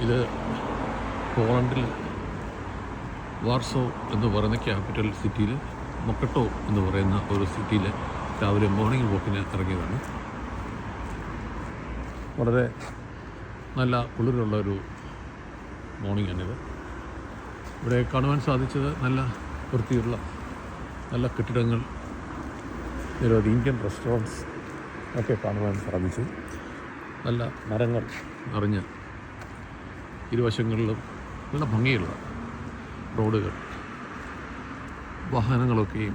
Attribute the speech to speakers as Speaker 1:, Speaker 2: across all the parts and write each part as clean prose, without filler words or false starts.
Speaker 1: ഇത് പോളണ്ടിൽ വാർസോ എന്ന് പറയുന്ന ക്യാപിറ്റൽ സിറ്റിയിൽ മൊക്കട്ടോ എന്ന് പറയുന്ന ഒരു സിറ്റിയിൽ രാവിലെ മോർണിംഗ് വാക്കിന് ഇറങ്ങിയതാണ്. വളരെ നല്ല കുളിരുള്ളൊരു മോർണിംഗാണിത്. ഇവിടെ കാണുവാൻ സാധിച്ചത് നല്ല വൃത്തിയുള്ള നല്ല കെട്ടിടങ്ങൾ, നിരവധി ഇന്ത്യൻ റെസ്റ്റോറൻറ്റ്സ് ഒക്കെ കാണുവാൻ സാധിച്ചു. നല്ല മരങ്ങൾ നിറഞ്ഞ ഇരുവശങ്ങളിലും നല്ല ഭംഗിയുള്ള റോഡുകൾ, വാഹനങ്ങളൊക്കെയും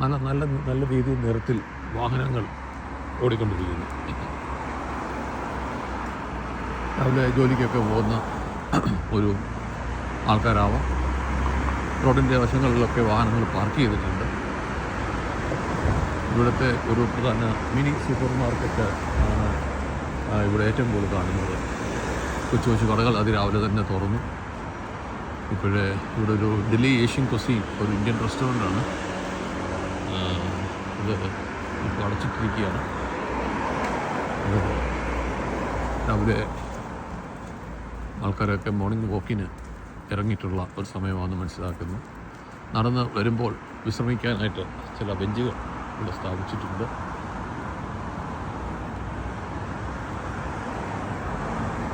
Speaker 1: നല്ല നല്ല നല്ല രീതിയിൽ നിരത്തിൽ വാഹനങ്ങൾ ഓടിക്കൊണ്ടിരിക്കുന്നു. രാവിലെ ജോലിക്കൊക്കെ പോകുന്ന ഒരു ആൾക്കാരാവാം. റോഡിൻ്റെ വശങ്ങളിലൊക്കെ വാഹനങ്ങൾ പാർക്ക് ചെയ്തിട്ടുണ്ട്. ഇവിടുത്തെ ഒരു പ്രധാന മിനി സൂപ്പർ മാർക്കറ്റ് ആണ് ഇവിടെ ഏറ്റവും കൂടുതൽ കാണുന്നത്. കൊച്ചു കൊച്ചു കടകൾ അതിരാവിലെ തന്നെ തുറന്നു. ഇപ്പോഴേ ഇവിടെ ഒരു ഡൽഹി ഏഷ്യൻ കുസീൻ ഒരു ഇന്ത്യൻ റെസ്റ്റോറൻ്റാണ്. ഇത് ഇപ്പോൾ അടച്ചിട്ടിരിക്കുകയാണ്. രാവിലെ ആൾക്കാരൊക്കെ മോർണിംഗ് വാക്കിന് ഇറങ്ങിയിട്ടുള്ള ഒരു സമയമാണെന്ന് മനസ്സിലാക്കുന്നു. നടന്ന് വരുമ്പോൾ വിശ്രമിക്കാനായിട്ട് ചില ബെഞ്ചുകൾ ഇവിടെ സ്ഥാപിച്ചിട്ടുണ്ട്.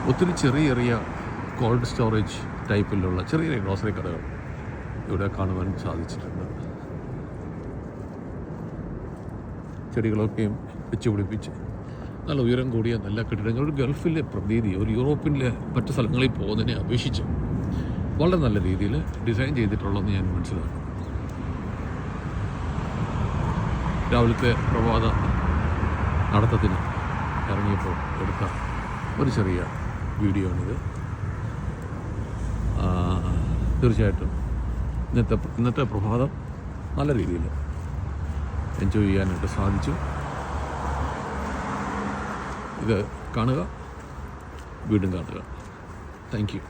Speaker 1: ഒത്തിരി ചെറിയ ചെറിയ കോൾഡ് സ്റ്റോറേജ് ടൈപ്പിലുള്ള ചെറിയ ചെറിയ ഗ്രോസറി കടകൾ ഇവിടെ കാണുവാൻ സാധിച്ചിട്ടുണ്ട്. ചെടികളൊക്കെയും വെച്ച് പിടിപ്പിച്ച് നല്ല ഉയരം കൂടിയ നല്ല കെട്ടിടങ്ങൾ. ഒരു ഗൾഫിലെ പ്രതീതി, ഒരു യൂറോപ്പിലെ മറ്റ് സ്ഥലങ്ങളിൽ പോകുന്നതിനെ അപേക്ഷിച്ച് വളരെ നല്ല രീതിയിൽ ഡിസൈൻ ചെയ്തിട്ടുള്ളതെന്ന് ഞാൻ മനസ്സിലാക്കും. രാവിലത്തെ പ്രഭാത നടത്തത്തിന് ഇറങ്ങിയപ്പോൾ എടുത്ത ഒരു ചെറിയ വീഡിയോ ആണിത്. തീർച്ചയായിട്ടും ഇന്നത്തെ പ്രഭാതം നല്ല രീതിയിൽ എൻജോയ് ചെയ്യാനായിട്ട് സാധിച്ചു. ഇത് കാണുക, വീണ്ടും കാണുക. Thank you.